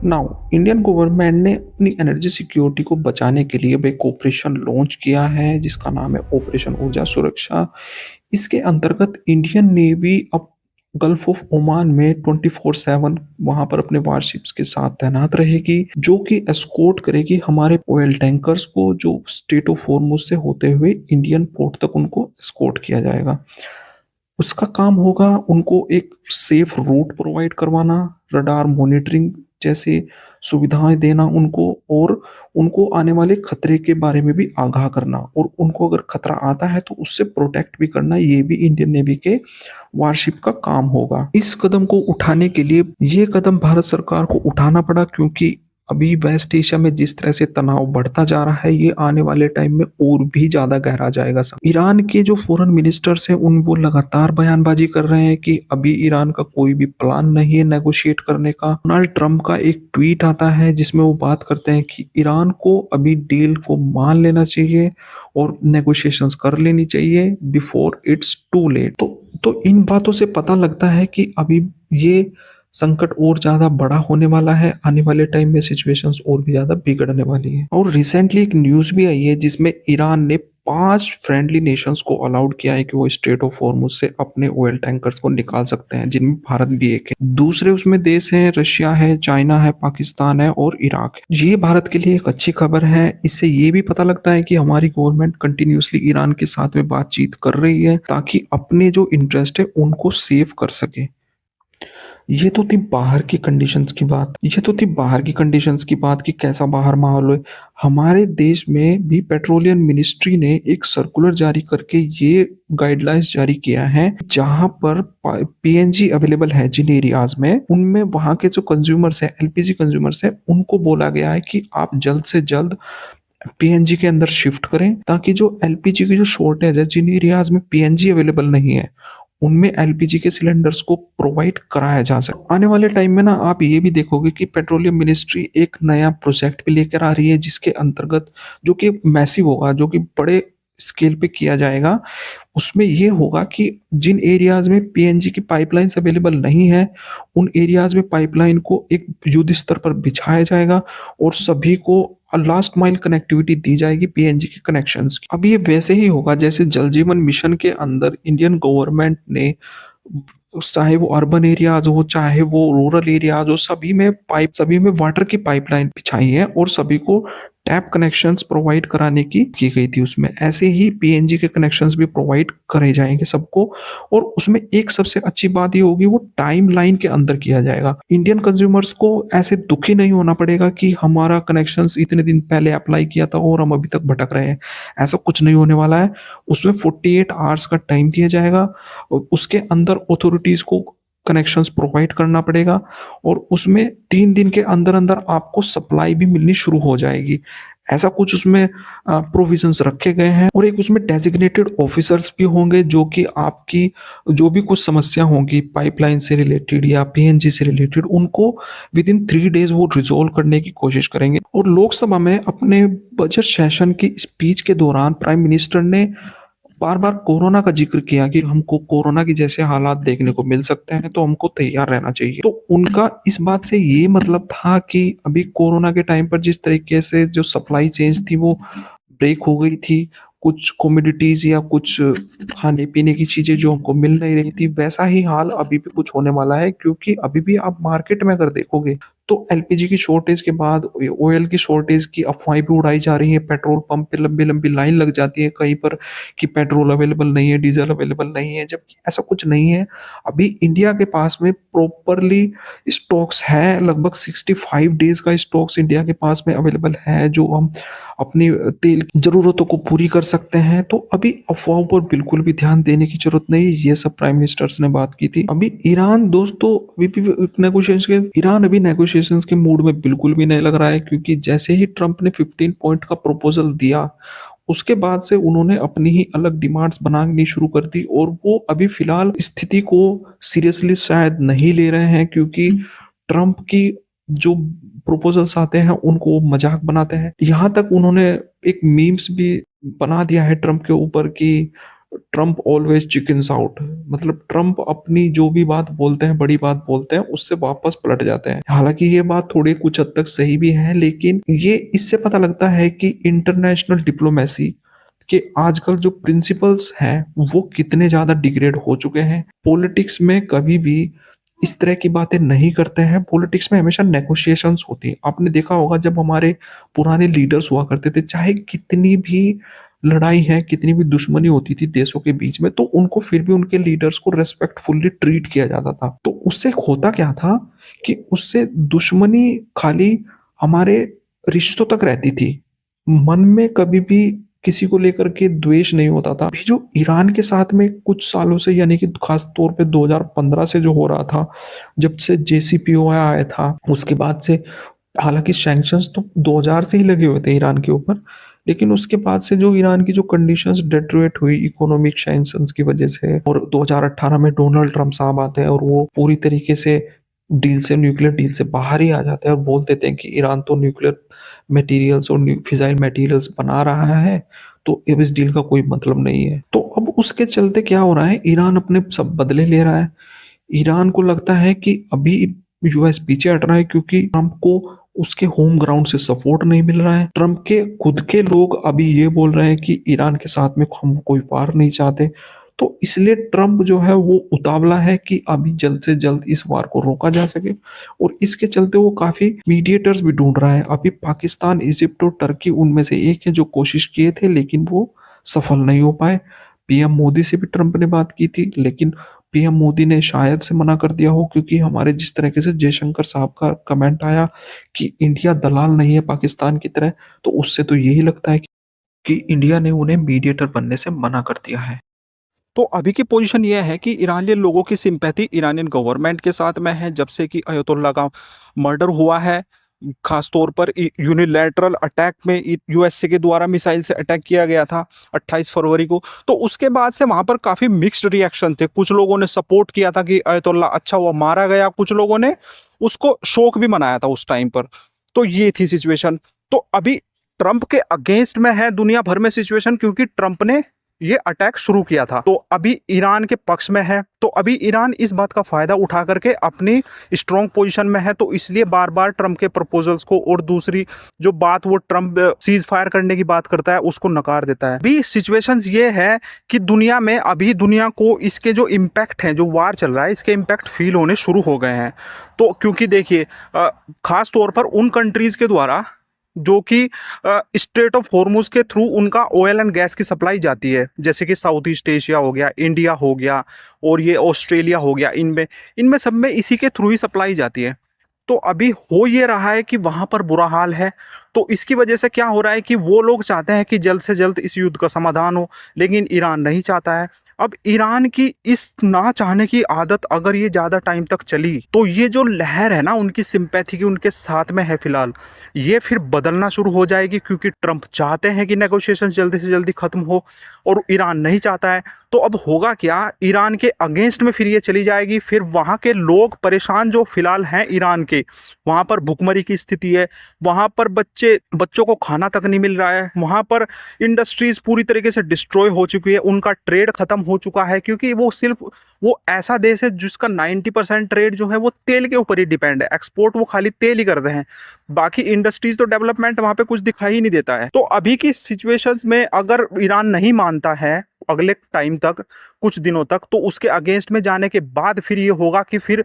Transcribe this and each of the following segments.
Now Indian government ने अपनी energy security को बचाने के लिए अब एक ऑपरेशन लॉन्च किया है जिसका नाम है ऑपरेशन ऊर्जा सुरक्षा। इसके अंतर्गत इंडियन नेवी अब गल्फ ऑफ ओमान में 24/7 वहां पर अपने वारशिप्स के साथ तैनात रहेगी, जो कि एस्कॉर्ट करेगी हमारे ऑयल टैंकर्स को, जो स्टेट ऑफ हॉर्मुज से होते हुए इंडियन पोर्ट तक उनको एस्कॉर्ट किया जाएगा। उसका काम होगा उनको एक सेफ रूट प्रोवाइड करवाना, रडार मॉनिटरिंग जैसे सुविधाएं देना उनको, और उनको आने वाले खतरे के बारे में भी आगाह करना, और उनको अगर खतरा आता है तो उससे प्रोटेक्ट भी करना। ये भी इंडियन नेवी के वारशिप का काम होगा। इस कदम को उठाने के लिए ये कदम भारत सरकार को उठाना पड़ा क्योंकि अभी वेस्ट एशिया में जिस तरह से तनाव बढ़ता जा रहा है, ये आने वाले टाइम में और भी ज्यादा गहरा जाएगा। ईरान के जो फॉरेन मिनिस्टर्स हैं वो लगातार बयानबाजी कर रहे हैं कि अभी ईरान का कोई भी प्लान नहीं है नेगोशिएट करने का। डोनाल्ड ट्रंप का एक ट्वीट आता है जिसमें वो बात करते हैं कि ईरान को अभी डील को मान लेना चाहिए और नेगोशिएशंस कर लेनी चाहिए बिफोर इट्स टू लेट। तो इन बातों से पता लगता है कि अभी ये संकट और ज्यादा बड़ा होने वाला है, आने वाले टाइम में सिचुएशंस और भी ज्यादा बिगड़ने वाली है। और रिसेंटली एक न्यूज भी आई है जिसमें ईरान ने 5 फ्रेंडली नेशंस को अलाउड किया है कि वो स्ट्रेट ऑफ हॉर्मुज से अपने ऑयल टैंकर्स को निकाल सकते हैं, जिनमें भारत भी एक है। दूसरे उसमें देश हैं रशिया है, चाइना है, पाकिस्तान है और इराक है। ये भारत के लिए एक अच्छी खबर है। इससे ये भी पता लगता है कि हमारी गवर्नमेंट कंटिन्यूसली ईरान के साथ में बातचीत कर रही है ताकि अपने जो इंटरेस्ट है उनको सेव कर सके। ये तो थी बाहर की कंडीशंस की बात कि कैसा बाहर माहौल है। हमारे देश में भी पेट्रोलियम मिनिस्ट्री ने एक सर्कुलर जारी करके ये गाइडलाइंस जारी किया है, जहां पर पीएनजी अवेलेबल है जिन एरियाज में, उनमें वहां के जो कंज्यूमर्स है, एलपीजी कंज्यूमर्स है, उनको बोला गया है कि आप जल्द से जल्द पीएनजी के अंदर शिफ्ट करें, ताकि जो एलपीजी की जो शॉर्टेज है, जिन एरियाज में पीएनजी अवेलेबल नहीं है उनमें एलपीजी के सिलेंडर्स को प्रोवाइड कराया जा सके। आने वाले टाइम में ना आप ये भी देखोगे कि पेट्रोलियम मिनिस्ट्री एक नया प्रोजेक्ट भी लेकर आ रही है जिसके अंतर्गत, जो कि मैसिव होगा, जो कि बड़े स्केल पे किया जाएगा। उसमें ये होगा कि जिन एरियाज में पीएनजी की पाइपलाइंस अवेलेबल नहीं है, उन एरियाज में पाइपलाइन को एक युद्ध स्तर पर बिछाया जाएगा और सभी को लास्ट माइल कनेक्टिविटी दी जाएगी पीएनजी के कनेक्शंस की। अब ये वैसे ही होगा जैसे जल जीवन मिशन के अंदर इंडियन गवर्नमेंट ने, चाहे वो अर्बन एरियाज हो चाहे वो रूरल एरियाज हो, सभी में वाटर की पाइपलाइन बिछाई है और सभी को टैप कनेक्शंस प्रोवाइड कराने की गई थी। उसमें ऐसे ही पीएनजी के कनेक्शंस भी प्रोवाइड करे जाएंगे सबको। और उसमें एक सबसे अच्छी बात ये होगी, वो टाइम लाइन के अंदर किया जाएगा। इंडियन कंज्यूमर्स को ऐसे दुखी नहीं होना पड़ेगा कि हमारा कनेक्शंस इतने दिन पहले अप्लाई किया था और हम अभी तक भटक रहे हैं। ऐसा कुछ नहीं होने वाला है। उसमें 48 आवर्स का टाइम दिया जाएगा और उसके अंदर अथॉरिटीज को कनेक्शंस प्रोवाइड करना पड़ेगा और उसमें 3 दिन के अंदर अंदर आपको सप्लाई भी मिलनी शुरू हो जाएगी। ऐसा कुछ उसमें प्रोविजंस रखे गए हैं। और एक उसमें डेजिग्नेटेड ऑफिसर्स भी होंगे जो कि आपकी जो भी कुछ समस्या होंगी पाइपलाइन से रिलेटेड या पीएनजी से रिलेटेड, उनको विद इन 3 डेज वो रिजोल्व करने की कोशिश करेंगे। और लोकसभा में अपने बजट सेशन की स्पीच के दौरान प्राइम मिनिस्टर ने बार बार कोरोना का जिक्र किया कि हमको कोरोना की जैसे हालात देखने को मिल सकते हैं, तो हमको तैयार रहना चाहिए। तो उनका इस बात से ये मतलब था कि अभी कोरोना के टाइम पर जिस तरीके से जो सप्लाई चेन्स थी वो ब्रेक हो गई थी, कुछ कमोडिटीज या कुछ खाने पीने की चीजें जो हमको मिल नहीं रही थी, वैसा ही हाल अभी भी कुछ होने वाला है। क्योंकि अभी भी आप मार्केट में अगर देखोगे तो एलपीजी की शॉर्टेज के बाद ऑयल की शॉर्टेज की अफवाहें भी उड़ाई जा रही है। पेट्रोल पंप पे लंबी लंबी लाइन लग जाती है कहीं पर कि पेट्रोल अवेलेबल नहीं है, डीजल अवेलेबल नहीं है, जबकि ऐसा कुछ नहीं है। अभी इंडिया के पास में प्रॉपरली स्टॉक्स है, लगभग 65 डेज का स्टॉक्स इंडिया के पास में अवेलेबल है, जो हम अपनी तेल की जरूरतों को पूरी कर सकते हैं। तो अभी अफवाहों पर बिल्कुल भी ध्यान देने की जरूरत नहीं। ये सब प्राइम मिनिस्टर्स ने बात की थी। अभी ईरान दोस्तों अभी भी नेगोशिएशंस के मूड में बिल्कुल भी नहीं लग रहा है, क्योंकि जैसे ही ट्रंप ने 15 पॉइंट का प्रपोजल दिया, उसके बाद से उन्होंने अपनी ही अलग डिमांड्स बनानी शुरू कर दी। और वो अभी फिलहाल स्थिति को सीरियसली शायद नहीं ले रहे हैं, क्योंकि ट्रंप की जो प्रपोजल्स आते हैं उनको वो मजाक बनाते हैं। यहाँ तक उन्होंने एक मीम्स भी बना दिया है ट्रंप के ऊपर कि ट्रम्प ऑलवेज चिकन्स आउट, मतलब ट्रम्प अपनी जो भी बात बोलते हैं, बड़ी बात बोलते हैं, उससे वापस पलट जाते हैं। हालांकि ये बात थोड़ी कुछ हद तक सही भी है, लेकिन ये इससे पता लगता है कि इंटरनेशनल डिप्लोमेसी के आजकल जो प्रिंसिपल्स हैं वो कितने ज्यादा डिग्रेड हो चुके हैं। पॉलिटिक्स में कभी भी इस तरह की बातें नहीं करते हैं। पॉलिटिक्स में हमेशा नेगोशिएशंस होती हैं। आपने देखा होगा जब हमारे पुराने लीडर्स हुआ करते थे, चाहे कितनी भी लड़ाई है, कितनी भी दुश्मनी होती थी देशों के बीच में, तो उनको फिर भी उनके लीडर्स को रेस्पेक्टफुली ट्रीट किया जाता था। तो उससे होता क्या था कि उससे दुश्मनी खाली हमारे रिश्तों तक रहती थी, मन में कभी भी किसी को लेकर के द्वेष नहीं होता था। अभी जो ईरान के साथ में कुछ सालों से, यानी कि खास तौर पे 2015 से जो हो रहा था, जब से JCPOA आया था, उसके बाद से, हालांकि सैंक्शंस तो 2000 से ही लगे हुए थे ईरान के ऊपर, लेकिन उसके बाद से जो ईरान की जो कंडीशंस डेटरेट हुई इकोनॉमिक सैंक्शंस की वजह से, और 2018 में डोनाल्ड ट्रम्प साहब आते हैं और वो पूरी तरीके से डील से, न्यूक्लियर डील से बाहर ही आ जाते हैं और बोल देते हैं कि ईरान तो न्यूक्लियर मटेरियल्स और फिजाइल मटेरियल्स बना रहा है, तो अब इस डील का कोई मतलब नहीं है। तो अब उसके चलते क्या हो रहा है, ईरान अपने सब बदले ले रहा है। ईरान को लगता है कि अभी US पीछे हट रहा है क्योंकि ट्रम्प को उसके होम ग्राउंड से सपोर्ट नहीं मिल रहा है। ट्रम्प के खुद के लोग अभी ये बोल रहे हैं कि ईरान के साथ में हम कोई वार नहीं चाहते। तो इसलिए ट्रम्प जो है वो उतावला है कि अभी जल्द से जल्द इस वार को रोका जा सके, और इसके चलते वो काफी मीडिएटर्स भी ढूंढ रहा है। अभी पाकिस्तान, इजिप्ट और टर्की उनमें से एक है जो कोशिश किए थे, लेकिन वो सफल नहीं हो पाए। PM मोदी से भी ट्रम्प ने बात की थी, लेकिन PM मोदी ने शायद से मना कर दिया हो, क्योंकि हमारे जिस तरीके से जयशंकर साहब का कमेंट आया कि इंडिया दलाल नहीं है पाकिस्तान की तरह, तो उससे तो यही लगता है कि इंडिया ने उन्हें मीडिएटर बनने से मना कर दिया है। तो अभी की पोजीशन यह है कि ईरानियन लोगों की सिंपैथी ईरानियन गवर्नमेंट के साथ में है, जब से कि अयतुल्ला का मर्डर हुआ है। खास तौर पर यूनिलैटरल अटैक में USA के द्वारा मिसाइल से अटैक किया गया था 28 फरवरी को। तो उसके बाद से वहां पर काफी मिक्स्ड रिएक्शन थे। कुछ लोगों ने सपोर्ट किया था कि अयतुल्ला अच्छा हुआ मारा गया, कुछ लोगों ने उसको शोक भी मनाया था उस टाइम पर। तो ये थी सिचुएशन। तो अभी ट्रंप के अगेंस्ट में है दुनिया भर में सिचुएशन, क्योंकि ट्रंप ने ये अटैक शुरू किया था। तो अभी ईरान के पक्ष में है, तो अभी ईरान इस बात का फायदा उठा करके अपनी स्ट्रॉन्ग पोजीशन में है। तो इसलिए बार बार ट्रंप के प्रपोजल्स को, और दूसरी जो बात वो ट्रंप सीज फायर करने की बात करता है, उसको नकार देता है। अभी सिचुएशंस ये है कि दुनिया में, अभी दुनिया को इसके जो इम्पैक्ट हैं, जो वार चल रहा है, इसके इम्पैक्ट फील होने शुरू हो गए हैं। तो क्योंकि देखिए, खास तौर पर उन कंट्रीज के द्वारा जो कि स्ट्रेट ऑफ हॉर्मुज के थ्रू उनका ऑयल एंड गैस की सप्लाई जाती है, जैसे कि साउथ ईस्ट एशिया हो गया, इंडिया हो गया, और ये ऑस्ट्रेलिया हो गया, इनमें इनमें सब में इसी के थ्रू ही सप्लाई जाती है। तो अभी हो ये रहा है कि वहाँ पर बुरा हाल है। तो इसकी वजह से क्या हो रहा है कि वो लोग चाहते हैं कि जल्द से जल्द इस युद्ध का समाधान हो, लेकिन ईरान नहीं चाहता है। अब ईरान की इस ना चाहने की आदत अगर ये ज़्यादा टाइम तक चली, तो ये जो लहर है ना उनकी सिंपैथी की उनके साथ में है फिलहाल, ये फिर बदलना शुरू हो जाएगी, क्योंकि ट्रंप चाहते हैं कि नेगोशिएशन जल्दी से जल्दी खत्म हो और ईरान नहीं चाहता है। तो अब होगा क्या, ईरान के अगेंस्ट में फिर ये चली जाएगी। फिर वहाँ के लोग परेशान जो फिलहाल हैं ईरान के, वहाँ पर भुखमरी की स्थिति है, वहाँ पर बच्चों को खाना तक नहीं मिल रहा है, वहाँ पर इंडस्ट्रीज पूरी तरीके से डिस्ट्रॉय हो चुकी है, उनका ट्रेड खत्म हो चुका है, क्योंकि वो ऐसा देश है जिसका 90% ट्रेड जो है वो तेल के ऊपर ही डिपेंड है। एक्सपोर्ट वो खाली तेल ही करते हैं, बाकी इंडस्ट्रीज तो डेवलपमेंट वहाँ पे कुछ दिखाई ही नहीं देता है। तो अभी की सिचुएशंस में अगर ईरान नहीं मानता है अगले टाइम तक, कुछ दिनों तक, तो उसके अगेंस्ट में जाने के बाद फिर ये होगा कि फिर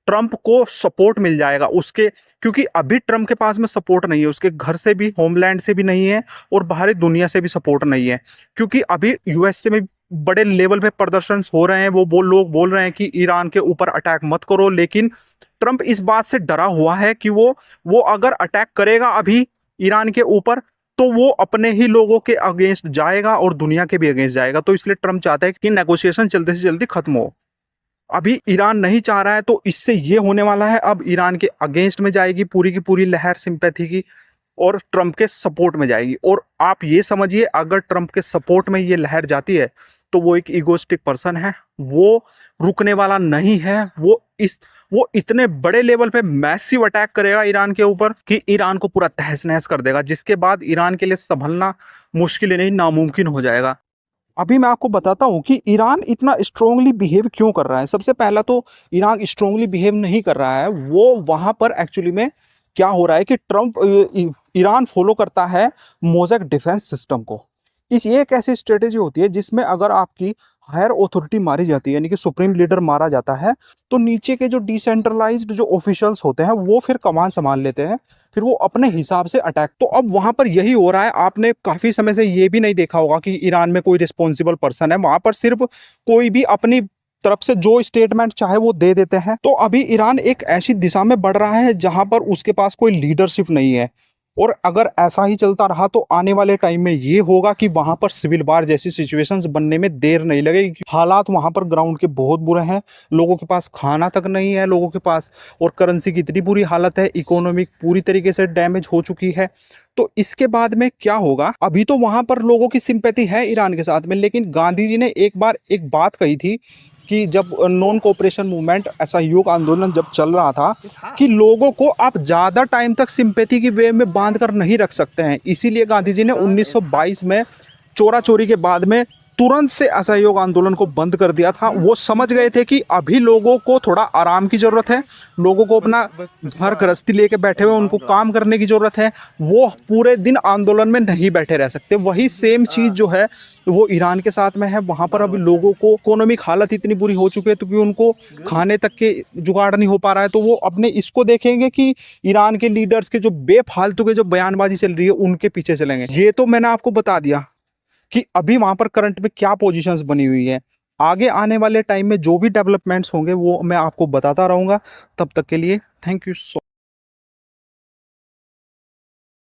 ट्रंप को सपोर्ट मिल जाएगा उसके, क्योंकि अभी ट्रंप के पास में सपोर्ट नहीं है, उसके घर से भी, होमलैंड से भी नहीं है, और बाहरी दुनिया से भी सपोर्ट नहीं है। क्योंकि अभी USA में बड़े लेवल पे प्रदर्शन हो रहे हैं, वो लोग बोल रहे हैं कि ईरान के ऊपर अटैक मत करो, लेकिन ट्रंप इस बात से डरा हुआ है कि वो अगर अटैक करेगा अभी ईरान के ऊपर, तो वो अपने ही लोगों के अगेंस्ट जाएगा और दुनिया के भी अगेंस्ट जाएगा। तो इसलिए ट्रंप चाहता है कि नेगोशिएशन जल्दी से जल्दी खत्म हो। अभी ईरान नहीं चाह रहा है, तो इससे ये होने वाला है, अब ईरान के अगेंस्ट में जाएगी पूरी की पूरी लहर सिंपैथी की, और ट्रंप के सपोर्ट में जाएगी। और आप ये समझिए, अगर ट्रंप के सपोर्ट में ये लहर जाती है, तो वो एक इगोस्टिक पर्सन है, वो रुकने वाला नहीं है। वो इतने बड़े लेवल पे मैसिव अटैक करेगा ईरान के ऊपर कि ईरान को पूरा तहस नहस कर देगा, जिसके बाद ईरान के लिए संभलना मुश्किल ही नहीं, नामुमकिन हो जाएगा। अभी मैं आपको बताता हूँ कि ईरान इतना स्ट्रोंगली बिहेव क्यों कर रहा है। सबसे पहला तो ईरान स्ट्रोंगली बिहेव नहीं कर रहा है, वो वहां पर एक्चुअली में क्या हो रहा है कि ईरान फॉलो करता है मोज़ेक डिफेंस सिस्टम को। इस ये एक ऐसी स्ट्रेटेजी होती है जिसमें अगर आपकी हायर अथॉरिटी मारी जाती है, यानी कि सुप्रीम लीडर मारा जाता है, तो नीचे के जो डिसेंट्रलाइज्ड जो ऑफिशियल्स होते हैं वो फिर कमान संभाल लेते हैं, फिर वो अपने हिसाब से अटैक। तो अब वहां पर यही हो रहा है। आपने काफी समय से ये भी नहीं देखा होगा कि ईरान में कोई रिस्पॉन्सिबल पर्सन है, वहां पर सिर्फ कोई भी अपनी तरफ से जो स्टेटमेंट चाहे वो दे देते हैं। तो अभी ईरान एक ऐसी दिशा में बढ़ रहा है जहां पर उसके पास कोई लीडरशिप नहीं है, और अगर ऐसा ही चलता रहा तो आने वाले टाइम में ये होगा कि वहां पर सिविल वार जैसी सिचुएशंस बनने में देर नहीं लगेगी। हालात वहां पर ग्राउंड के बहुत बुरे हैं, लोगों के पास खाना तक नहीं है लोगों के पास, और करेंसी की इतनी बुरी हालत है, इकोनॉमिक पूरी तरीके से डैमेज हो चुकी है। तो इसके बाद में क्या होगा? अभी तो वहां पर लोगों की सिंपैथी है ईरान के साथ में, लेकिन गांधी जी ने एक बार एक बात कही थी कि जब नॉन कोऑपरेशन मूवमेंट, असहयोग आंदोलन जब चल रहा था, कि लोगों को आप ज़्यादा टाइम तक सिंपैथी की वे में बांध कर नहीं रख सकते हैं। इसीलिए गांधी जी ने 1922 में चोरा चोरी के बाद में तुरंत से असहयोग आंदोलन को बंद कर दिया था। वो समझ गए थे कि अभी लोगों को थोड़ा आराम की ज़रूरत है, लोगों को अपना घर गृहस्थी लेके बैठे हुए उनको काम करने की ज़रूरत है, वो पूरे दिन आंदोलन में नहीं बैठे रह सकते। वही सेम चीज़ जो है वो ईरान के साथ में है। वहाँ पर अभी लोगों को इकोनॉमिक हालत इतनी बुरी हो चुकी है क्योंकि उनको खाने तक के जुगाड़ नहीं हो पा रहा है, तो वो अपने इसको देखेंगे कि ईरान के लीडर्स के जो बेफालतू के जो बयानबाजी चल रही है उनके पीछे चलेंगे। ये तो मैंने आपको बता दिया कि अभी वहां पर करंट में क्या पोजीशंस बनी हुई है। आगे आने वाले टाइम में जो भी डेवलपमेंट्स होंगे वो मैं आपको बताता रहूंगा। तब तक के लिए थैंक यू सो